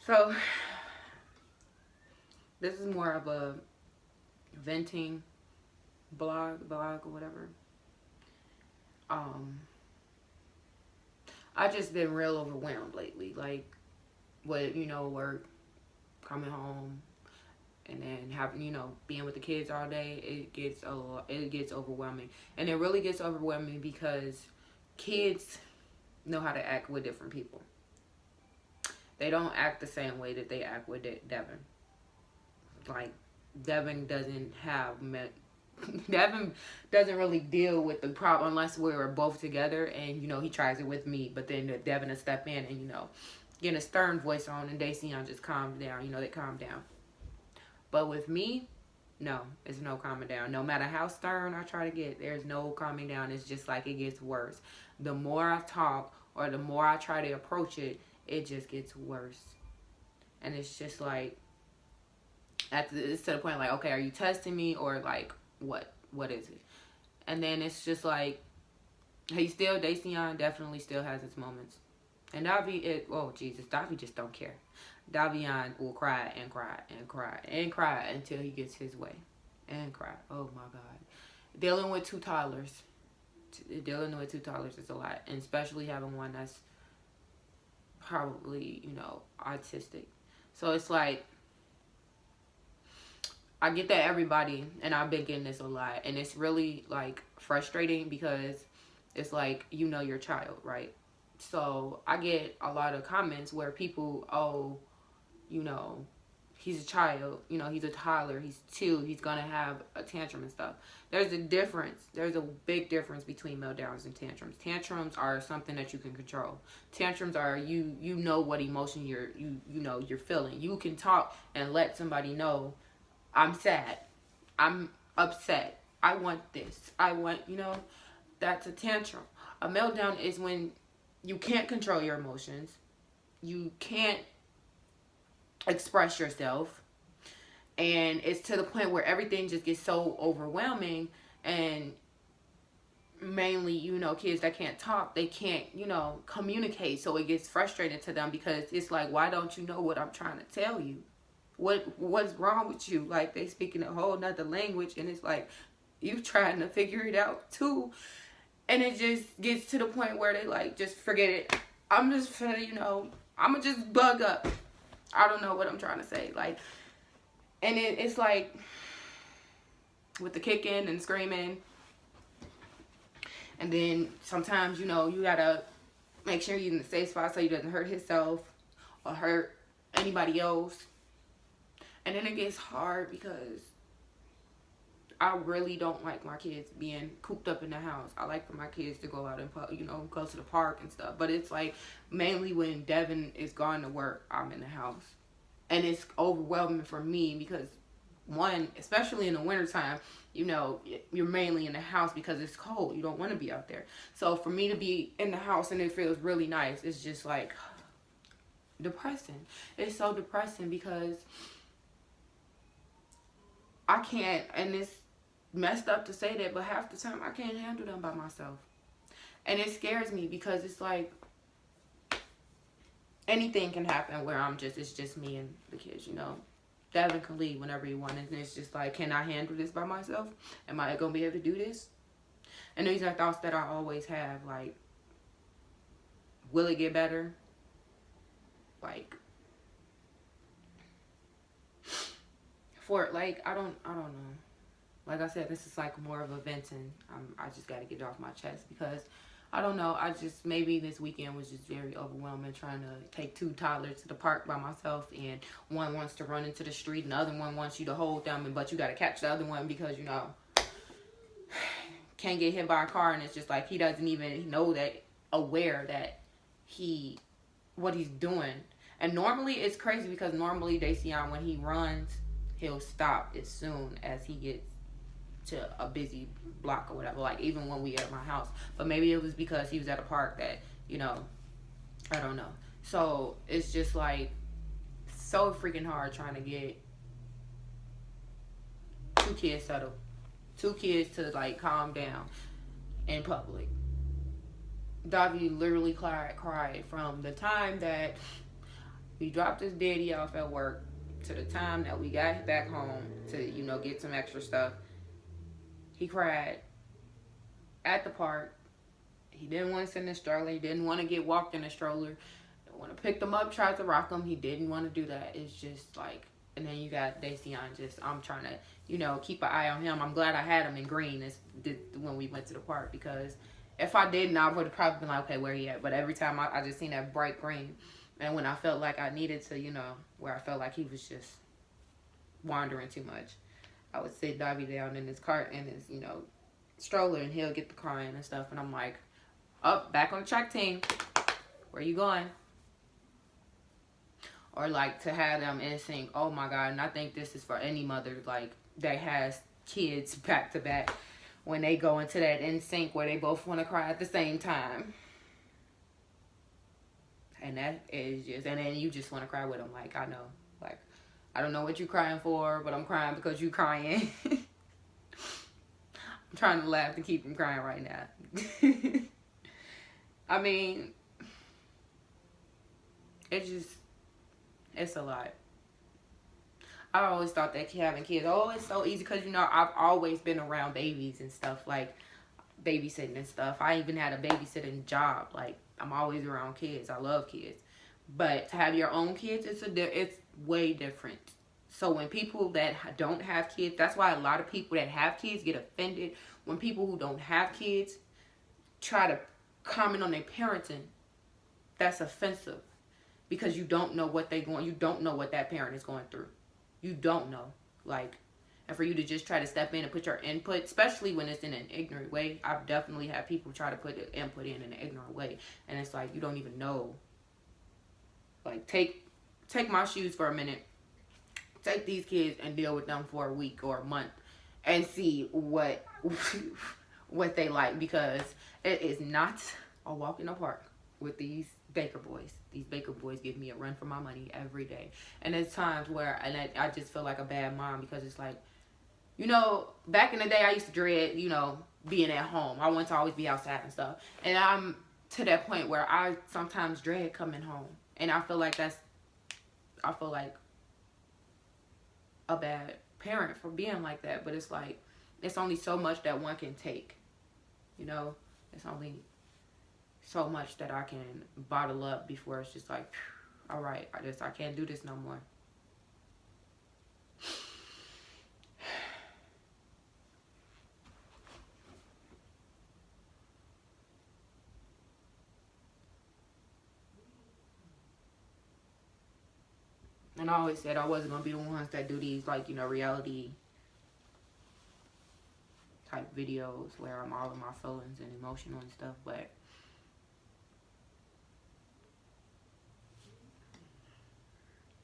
So this is more of a venting blog or whatever. Um, I just been real overwhelmed lately, like with work, coming home, and then having being with the kids all day. It gets overwhelming, and it really gets overwhelming because kids know how to act with different people. They don't act the same way that they act with Devin. Like Devin doesn't have Devin doesn't really deal with the problem unless we're both together, and he tries it with me. But then Devin will step in and get a stern voice on, and Dacian just calms down. They calm down. But with me, no, it's no calming down. No matter how stern I try to get, there's no calming down. It's just like it gets worse. The more I talk or the more I try to approach it, it just gets worse. And it's just like, it's to the point like, okay, are you testing me or like what is it? And then it's just like, Dacian definitely still has its moments. And Davi just don't care. Davion will cry and cry and cry and cry until he gets his way. And cry. Oh my God. Dealing with two toddlers is a lot. And especially having one that's probably, autistic. So it's like, I get that everybody, and I've been getting this a lot. And it's really like frustrating because it's like, your child, right? So I get a lot of comments where people, he's a child, he's a toddler, he's 2, he's gonna have a tantrum and stuff. There's a difference. There's a big difference between meltdowns and tantrums. Tantrums are something that you can control. Tantrums are you know what emotion you're feeling. You can talk and let somebody know, I'm sad, I'm upset, I want this, that's a tantrum. A meltdown is when you can't control your emotions. You can't express yourself. And it's to the point where everything just gets so overwhelming. And mainly, kids that can't talk, they can't, communicate. So it gets frustrating to them because it's like, why don't you know what I'm trying to tell you? What's wrong with you? Like, they speaking a whole nother language. And it's like, you trying to figure it out too. And it just gets to the point where they like, just forget it. I'm just finna, I'm gonna just bug up. I don't know what I'm trying to say. Like, and it's like, with the kicking and screaming. And then sometimes, you gotta make sure you're in the safe spot so he doesn't hurt himself or hurt anybody else. And then it gets hard because I really don't like my kids being cooped up in the house. I like for my kids to go out and, go to the park and stuff. But it's like, mainly when Devin is gone to work, I'm in the house. And it's overwhelming for me because, one, especially in the wintertime, you're mainly in the house because it's cold. You don't want to be out there. So for me to be in the house and it feels really nice, it's just like depressing. It's so depressing because I can't, and it's messed up to say that, but half the time I can't handle them by myself. And it scares me because it's like anything can happen where it's just me and the kids, Devin can leave whenever he wants, and it's just like, can I handle this by myself? Am I gonna be able to do this? And these are thoughts that I always have, like, will it get better? Like, I don't know. Like I said, this is like more of a venting. I just got to get it off my chest because, I don't know, maybe this weekend was just very overwhelming trying to take 2 toddlers to the park by myself, and one wants to run into the street and the other one wants you to hold them, but you got to catch the other one because, can't get hit by a car, and it's just like he doesn't even know aware that what he's doing. And normally it's crazy because normally Dacian, when he runs, he'll stop as soon as he gets to a busy block or whatever, like even when we at my house. But maybe it was because he was at a park that, I don't know. So it's just like so freaking hard trying to get 2 kids settled, 2 kids to like calm down in public. Davi literally cried from the time that We dropped his daddy off at work to the time that we got back home to, get some extra stuff. He cried at the park. He didn't want to sit in the stroller. He didn't want to get walked in the stroller. Don't want to pick them up, tried to rock them. He didn't want to do that. It's just like, and then you got Dacian I'm trying to, keep an eye on him. I'm glad I had him in green when we went to the park, because if I didn't, I would have probably been like, okay, where he at? But every time I just seen that bright green. And when I felt like I needed to, where I felt like he was just wandering too much, I would sit Dobby down in his cart and his, stroller, and he'll get the crying and stuff. And I'm like, up, back on the track team. Where you going? Or like to have them in sync. Oh my God. And I think this is for any mother like that has kids back to back, when they go into that in sync where they both want to cry at the same time. And that is just, and then you just want to cry with them. Like, I know, like, I don't know what you're crying for, but I'm crying because you're crying. I'm trying to laugh to keep from crying right now. I mean, it's a lot. I always thought that having kids, it's so easy, because, I've always been around babies and stuff, like babysitting and stuff. I even had a babysitting job. Like, I'm always around kids. I love kids. But to have your own kids, it's way different. So when people that don't have kids, that's why a lot of people that have kids get offended when people who don't have kids try to comment on their parenting. That's offensive, because you don't know what you don't know what that parent is going through. You don't know. Like, and for you to just try to step in and put your input, especially when it's in an ignorant way. I've definitely had people try to put the input in an ignorant way. And it's like, you don't even know. Like, take my shoes for a minute. Take these kids and deal with them for a week or a month and see what they like. Because it is not a walk in the park with these Baker boys. These Baker boys give me a run for my money every day. And there's times where I just feel like a bad mom, because it's like, back in the day, I used to dread, being at home. I wanted to always be outside and stuff. And I'm to that point where I sometimes dread coming home. And I feel like a bad parent for being like that. But it's like, it's only so much that one can take. It's only so much that I can bottle up before it's just like, all right, I can't do this no more. And I always said I wasn't going to be the ones that do these, like, reality type videos where I'm all in my feelings and emotional and stuff. But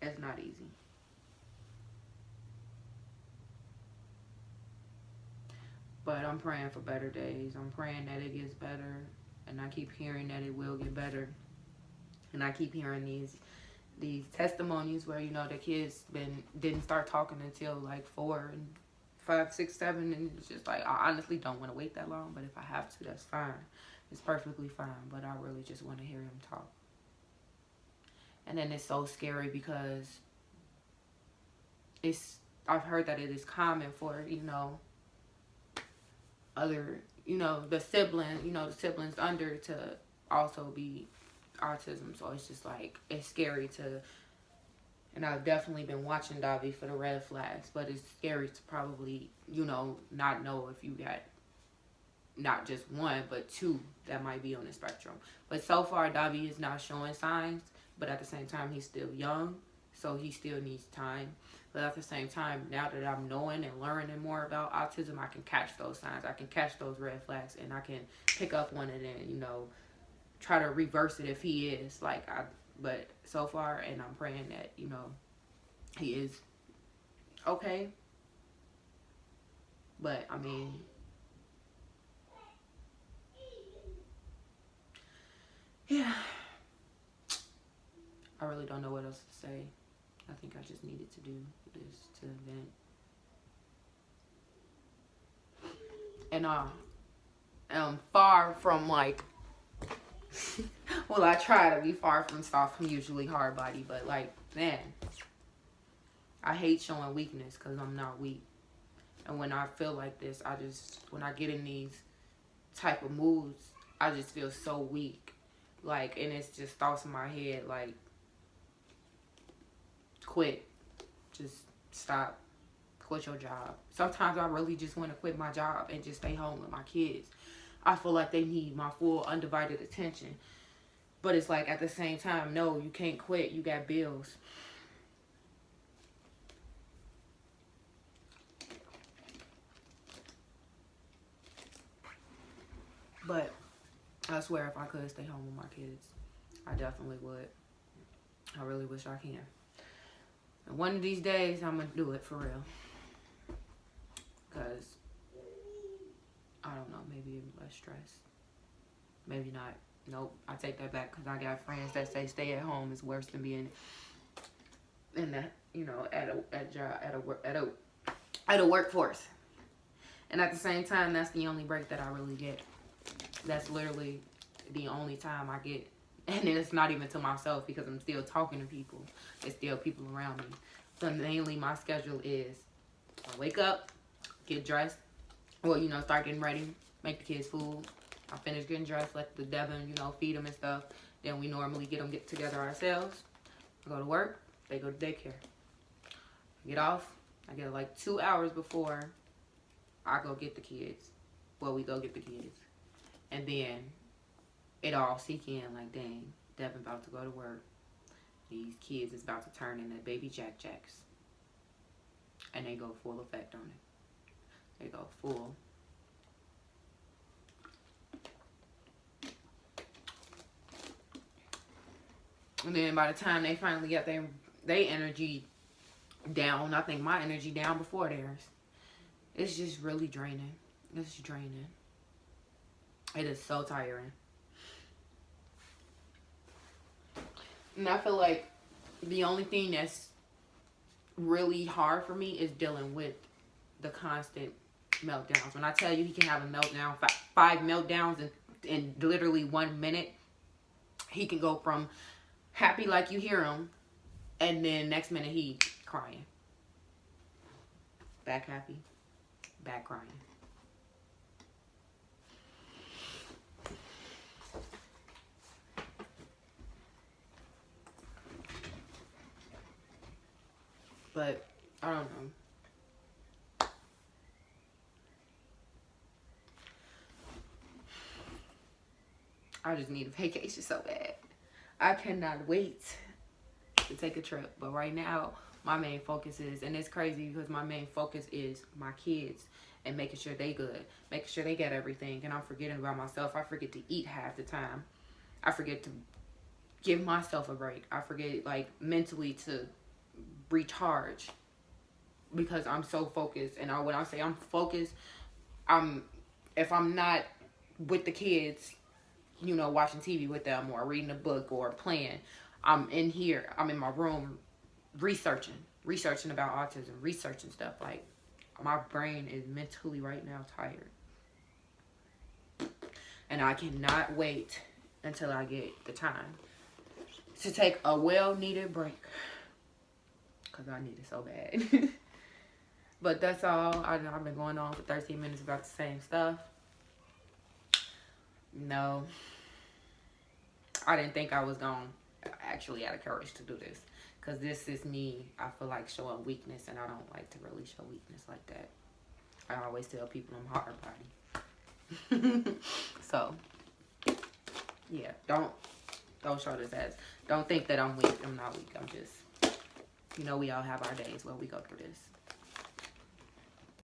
it's not easy. But I'm praying for better days. I'm praying that it gets better. And I keep hearing that it will get better. And I keep hearing these testimonies where, the kids didn't start talking until like 4 and 5, 6, 7. And it's just like, I honestly don't want to wait that long. But if I have to, that's fine. It's perfectly fine. But I really just want to hear him talk. And then it's so scary because I've heard that it is common for, other, the siblings under to also be autism. So it's just like, it's scary and I've definitely been watching Davi for the red flags, but it's scary to probably, not know if you got not just one, but 2 that might be on the spectrum. But so far, Davi is not showing signs, but at the same time, he's still young, so he still needs time. But at the same time, now that I'm knowing and learning more about autism, I can catch those signs. I can catch those red flags, and I can pick up one and then, try to reverse it if he is. But so far, and I'm praying that, he is okay. But, I mean, yeah. I really don't know what else to say. I think I just needed to do this to vent. And I'm far from Well, I try to be far from soft. I'm usually hard body, but like, man, I hate showing weakness because I'm not weak. And when I feel like this, when I get in these type of moods, I just feel so weak. Like, and it's just thoughts in my head, like, quit. Just stop. Quit your job. Sometimes I really just want to quit my job and just stay home with my kids. I feel like they need my full undivided attention. But it's like, at the same time, no, you can't quit. You got bills. But I swear, if I could stay home with my kids, I definitely would. I really wish I can. And one of these days, I'm going to do it for real. Because, I don't know, maybe less stress. Maybe not. Nope, I take that back, because I got friends that say stay at home is worse than being in the, you know, at a workforce. And at the same time, that's the only break that I really get. That's literally the only time I get. And it's not even to myself, because I'm still talking to people. There's still people around me. So mainly my schedule is I wake up, get dressed, well, you know, start getting ready, make the kids food. I finish getting dressed, let the Devin, you know, feed them and stuff. Then we normally get together ourselves. I go to work, they go to daycare. I get off, I get like 2 hours before I go get the kids. Well, we go get the kids. And then it all sink in like, dang, Devin about to go to work. These kids is about to turn into baby Jack-Jacks. And they go full effect on it. They go full. And then by the time they finally get their energy down, I think my energy down before theirs. It's just really draining. It's draining. It is so tiring. And I feel like the only thing that's really hard for me is dealing with the constant meltdowns. When I tell you he can have a meltdown, 5 meltdowns in literally 1 minute, he can go from happy like you hear him, and then next minute he crying. Back happy, back crying. But I don't know. I just need a vacation so bad. I cannot wait to take a trip. But right now, my main focus is, and it's crazy because my main focus is my kids and making sure they good, making sure they get everything. And I'm forgetting about myself. I forget to eat half the time. I forget to give myself a break. I forget, like, mentally to recharge because I'm so focused. And when I say I'm focused, if I'm not with the kids, you know, watching TV with them or reading a book or playing, I'm in here, I'm in my room researching about autism, researching stuff. Like, my brain is mentally right now tired. And I cannot wait until I get the time to take a well-needed break. Because I need it so bad. But that's all. I've been going on for 13 minutes about the same stuff. No. I didn't think I was going to actually have the courage to do this. Because this is me, I feel like, showing weakness. And I don't like to really show weakness like that. I always tell people I'm hard body. So, yeah. Don't show this as. Don't think that I'm weak. I'm not weak. I'm just, you know, we all have our days where we go through this.